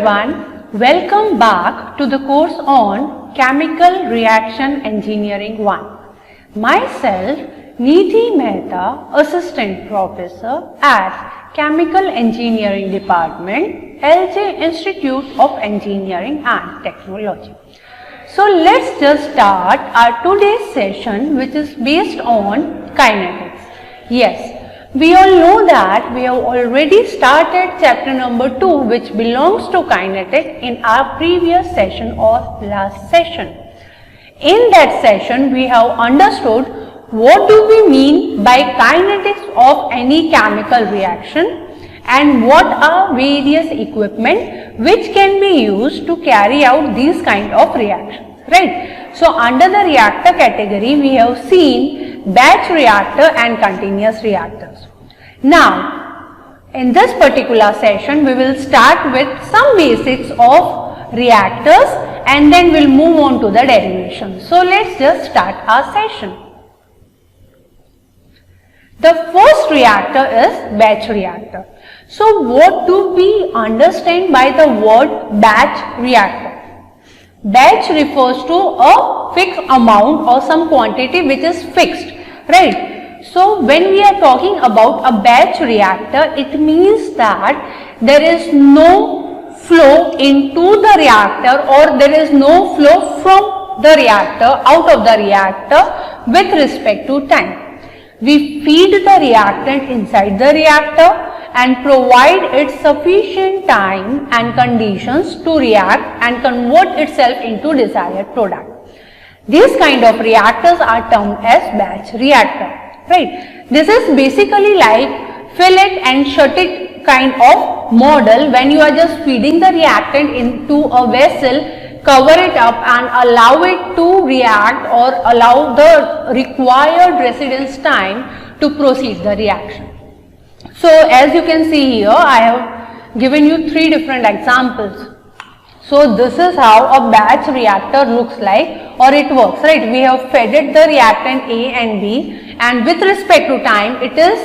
everyone, welcome back to the course on Chemical Reaction Engineering 1. Myself, Nidhi Mehta, Assistant Professor at Chemical Engineering Department, LJ Institute of Engineering and Technology. So let's just start our today's session, which is based on kinetics. Yes. We all know that we have already started chapter number 2, which belongs to kinetics, in our previous session or last session. In that session, we have understood what do we mean by kinetics of any chemical reaction and what are various equipment which can be used to carry out these kind of reactions, right? So under the reactor category, we have seen batch reactor and continuous reactors. Now, in this particular session, we will start with some basics of reactors and then we'll move on to the derivation. So, let's just start our session. The first reactor is batch reactor. So, what do we understand by the word batch reactor? Batch refers to a fixed amount or some quantity which is fixed, right? So, when we are talking about a batch reactor, it means that there is no flow into the reactor or there is no flow from the reactor, out of the reactor with respect to time. We feed the reactant inside the reactor and provide it sufficient time and conditions to react and convert itself into desired product. These kind of reactors are termed as batch reactor. Right. This is basically like fill it and shut it kind of model when you are just feeding the reactant into a vessel, cover it up and allow it to react or allow the required residence time to proceed the reaction. So as you can see here, I have given you 3 different examples. So this is how a batch reactor looks like or it works, right? We have fed it the reactant A and B and with respect to time it is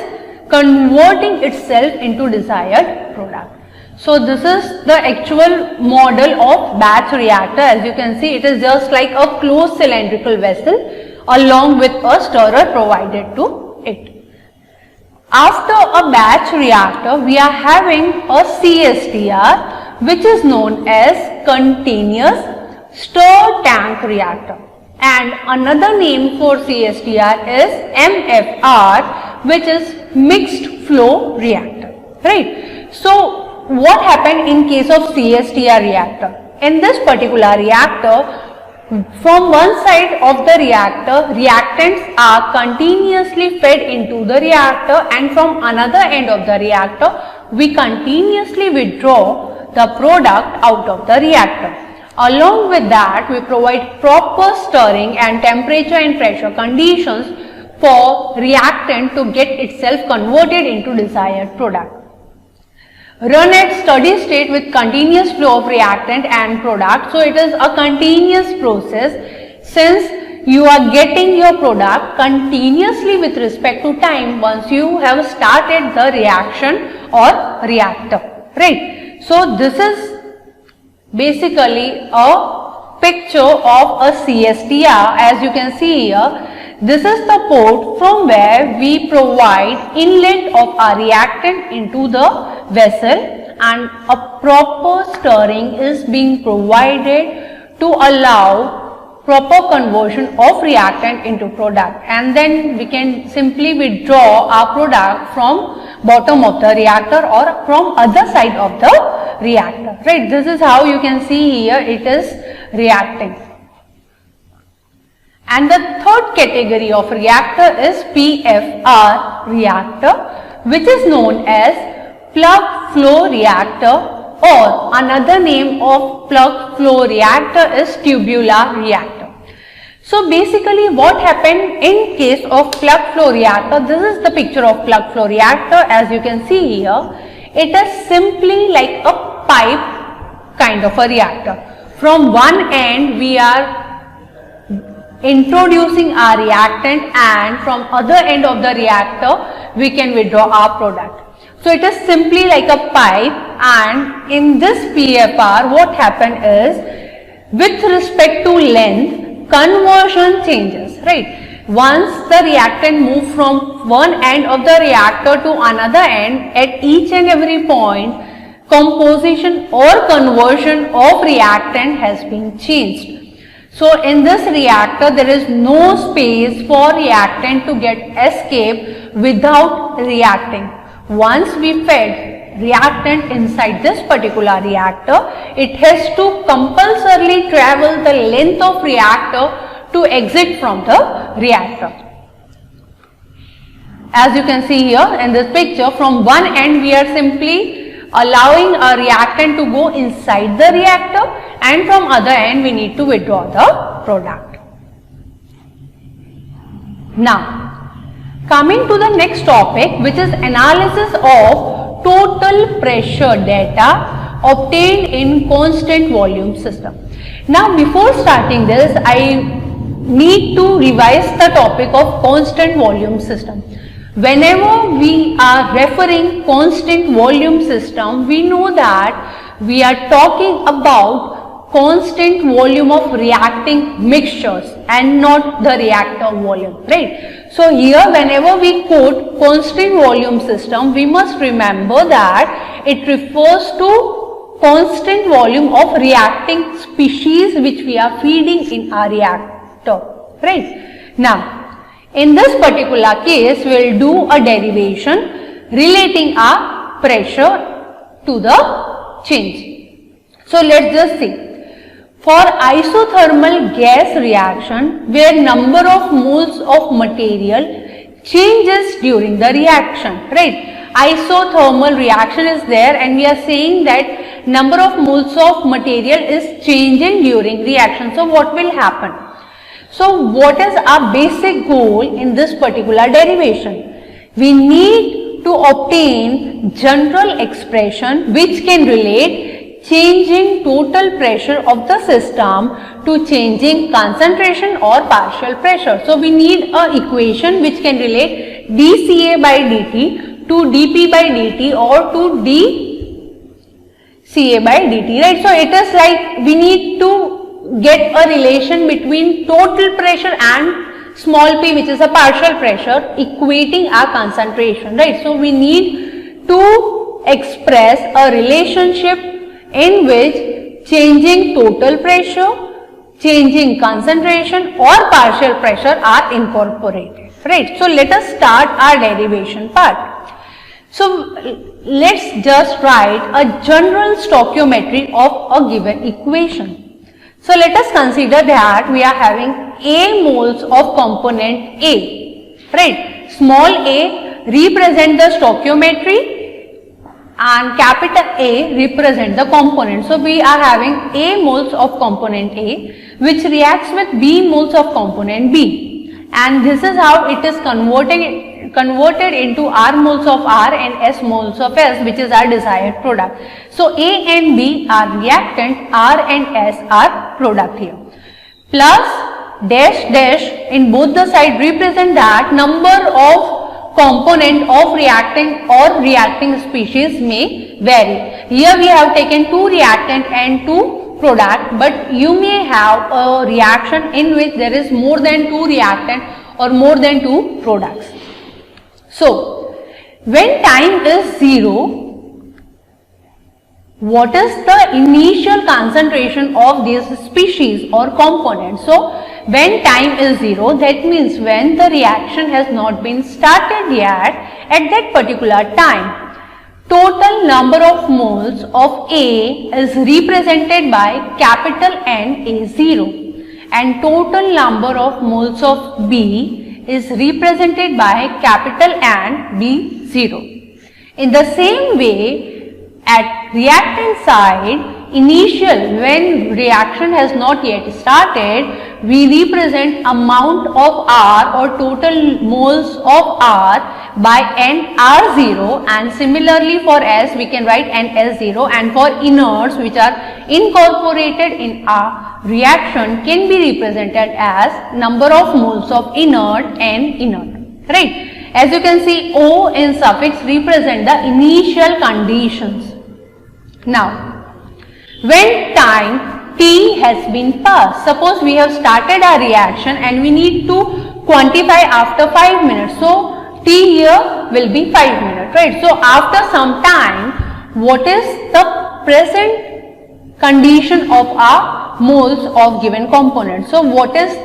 converting itself into desired product. So this is the actual model of batch reactor. As you can see, it is just like a closed cylindrical vessel along with a stirrer provided to it. After a batch reactor, we are having a CSTR, which is known as continuous stir tank reactor, and another name for CSTR is MFR, which is mixed flow reactor, right? So what happened in case of CSTR reactor? In this particular reactor, from one side of the reactor, reactants are continuously fed into the reactor and from another end of the reactor, we continuously withdraw the product out of the reactor. Along with that, we provide proper stirring and temperature and pressure conditions for reactant to get itself converted into desired product. Run at steady state with continuous flow of reactant and product. So it is a continuous process since you are getting your product continuously with respect to time once you have started the reaction or reactor, right? So this is basically a picture of a CSTR. As you can see here, this is the port from where we provide inlet of our reactant into the vessel and a proper stirring is being provided to allow proper conversion of reactant into product, and then we can simply withdraw our product from bottom of the reactor or from other side of the reactor, right? This is how you can see here it is reacting. And the third category of reactor is PFR reactor, which is known as plug flow reactor, or another name of plug flow reactor is tubular reactor. So basically what happened in case of plug flow reactor, this is the picture of plug flow reactor. As you can see here, it is simply like a pipe kind of a reactor. From one end we are introducing our reactant and from other end of the reactor we can withdraw our product. So it is simply like a pipe and in this PFR what happened is, with respect to length, conversion changes, right? Once the reactant moves from one end of the reactor to another end, at each and every point, composition or conversion of reactant has been changed. So in this reactor, there is no space for reactant to get escape without reacting. Once we fed reactant inside this particular reactor, it has to compulsorily travel the length of reactor to exit from the reactor. As you can see here in this picture, from one end we are simply allowing a reactant to go inside the reactor, and from other end we need to withdraw the product. Now, coming to the next topic, which is analysis of total pressure data obtained in constant volume system. Now, before starting this, I need to revise the topic of constant volume system. Whenever we are referring constant volume system, we know that we are talking about constant volume of reacting mixtures and not the reactor volume, right? So here whenever we quote constant volume system, we must remember that it refers to constant volume of reacting species which we are feeding in our reactor, right? Now, in this particular case, we will do a derivation relating our pressure to the change. So let's just see. For isothermal gas reaction, where number of moles of material changes during the reaction, right? Isothermal reaction is there, and we are saying that number of moles of material is changing during reaction. So what will happen? So what is our basic goal in this particular derivation? We need to obtain general expression which can relate changing total pressure of the system to changing concentration or partial pressure. So we need a equation which can relate dCA by dt to dP by dt or to dCA by dt, right? So it is like we need to get a relation between total pressure and small p, which is a partial pressure, equating our concentration, right? So we need to express a relationship in which changing total pressure, changing concentration or partial pressure are incorporated, right? So let us start our derivation part. So let's just write a general stoichiometry of a given equation. So let us consider that we are having A moles of component A, right? Small a represent the stoichiometry and capital A represent the component. So we are having A moles of component A which reacts with B moles of component B, and this is how it is converted into R moles of R and S moles of S, which is our desired product. So A and B are reactant, R and S are product here. Plus dash dash in both the side represent that number of component of reactant or reacting species may vary. Here we have taken 2 reactant and 2 product, but you may have a reaction in which there is more than 2 reactant or more than 2 products. So when time is 0, what is the initial concentration of these species or components? So when time is 0, that means when the reaction has not been started yet, at that particular time, total number of moles of A is represented by capital N A0 and total number of moles of B is represented by capital N B0. In the same way, at reactant side, initial when reaction has not yet started, we represent amount of R or total moles of R by N R0, and similarly for S we can write N S0, and for inerts which are incorporated in our reaction can be represented as number of moles of inert N inert, right? As you can see, O in suffix represent the initial conditions, Now, when time t has been passed, suppose we have started our reaction and we need to quantify after 5 minutes. So, t here will be 5 minutes, right? So, after some time, what is the present condition of our moles of given component? So, what is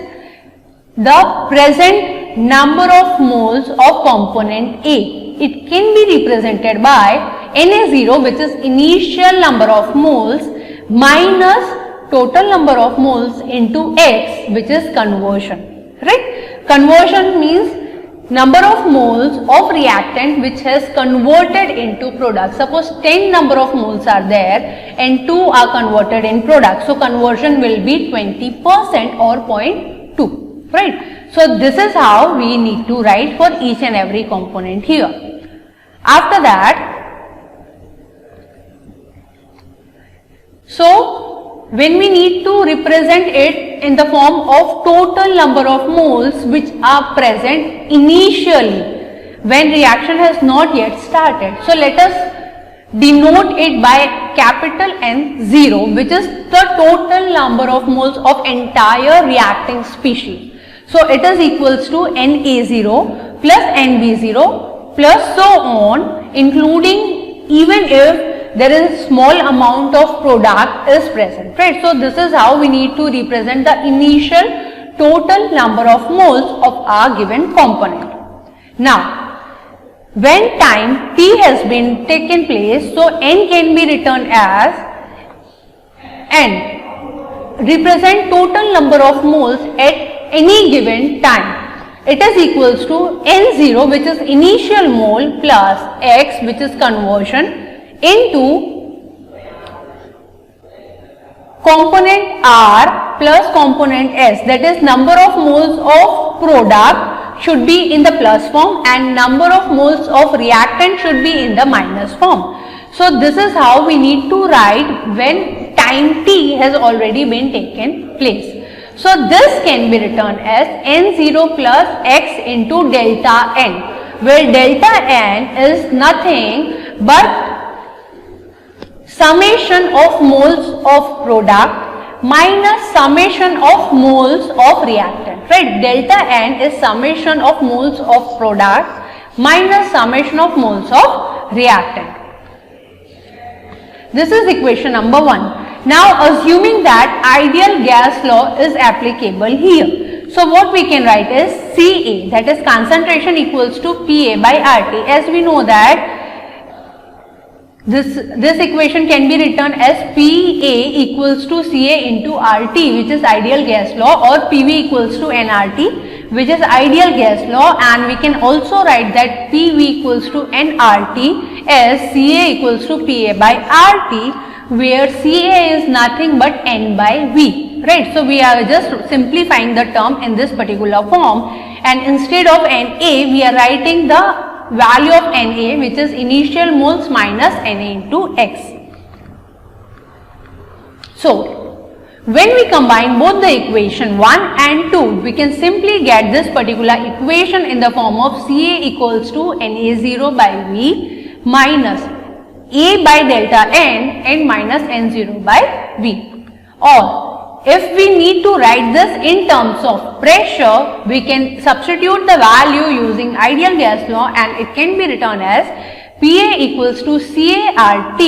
the present number of moles of component A? It can be represented by Na0, which is initial number of moles, minus total number of moles into X, which is conversion, right? Conversion means number of moles of reactant which has converted into product. Suppose 10 number of moles are there and 2 are converted in product. So, conversion will be 20% or 0.2, right? So, this is how we need to write for each and every component here. After that, so when we need to represent it in the form of total number of moles which are present initially when reaction has not yet started. So let us denote it by capital N0, which is the total number of moles of entire reacting species. So it is equals to Na0 plus Nb0 plus so on, including even if there is small amount of product is present, right? So this is how we need to represent the initial total number of moles of our given component. Now, when time t has been taken place, so n can be written as n represent total number of moles at any given time. It is equals to N0, which is initial mole, plus X, which is conversion, into component R plus component S, that is number of moles of product should be in the plus form and number of moles of reactant should be in the minus form. So this is how we need to write when time t has already been taken place. So this can be written as N0 plus X into delta N, where delta N is nothing but summation of moles of product minus summation of moles of reactant, right? Delta N is summation of moles of product minus summation of moles of reactant. This is equation number 1. Now, assuming that ideal gas law is applicable here. So, what we can write is Ca, that is concentration equals to Pa by RT. As we know that this equation can be written as Pa equals to Ca into RT, which is ideal gas law, or PV equals to nRT, which is ideal gas law, and we can also write that PV equals to nRT as Ca equals to Pa by RT, where Ca is nothing but N by V, right? So we are just simplifying the term in this particular form, and instead of Na, we are writing the value of Na, which is initial moles minus Na into X. So when we combine both the equation 1 and 2, we can simply get this particular equation in the form of Ca equals to Na0 by V minus A by delta N and minus N0 by V. Or if we need to write this in terms of pressure, we can substitute the value using ideal gas law, and it can be written as Pa equals to CART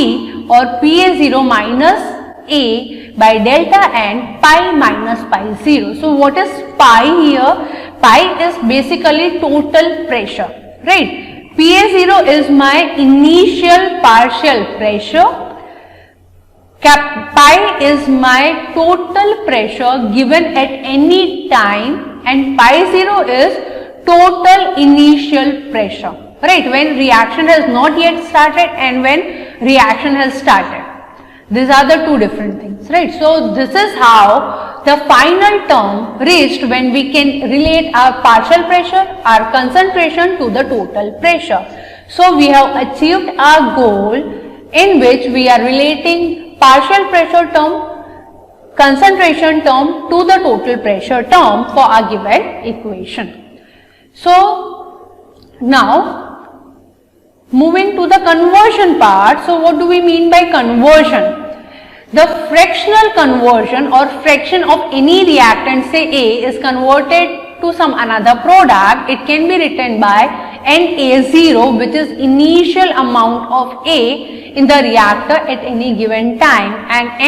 or Pa0 minus A by delta N pi minus pi 0. So what is pi here? Pi is basically total pressure, right? Pa0 is my initial partial pressure, pi is my total pressure given at any time, and pi 0 is total initial pressure, right, when reaction has not yet started and when reaction has started. These are the two different things, right? So this is how the final term reached when we can relate our partial pressure, our concentration to the total pressure. So we have achieved our goal in which we are relating partial pressure term, concentration term to the total pressure term for our given equation. So now Moving to the conversion part. So what do we mean by conversion? The fractional conversion or fraction of any reactant, say A, is converted to some another product. It can be written by Na0, which is initial amount of A in the reactor at any given time, and Na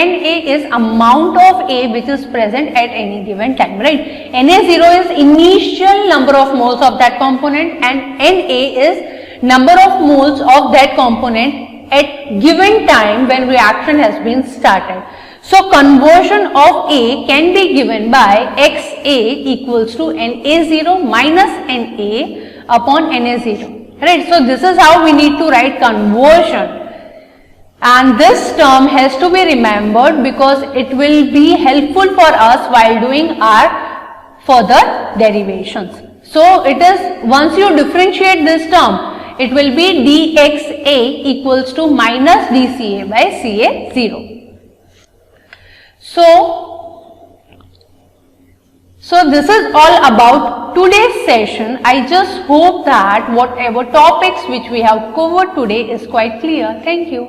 is amount of A which is present at any given time, right? Na0 is initial number of moles of that component and Na is number of moles of that component at given time when reaction has been started. So conversion of A can be given by Xa equals to Na0 minus Na upon Na0, right? So this is how we need to write conversion, and this term has to be remembered because it will be helpful for us while doing our further derivations. So it is, once you differentiate this term, it will be dxa equals to minus dca by Ca0. So this is all about today's session. I just hope that whatever topics which we have covered today is quite clear. Thank you.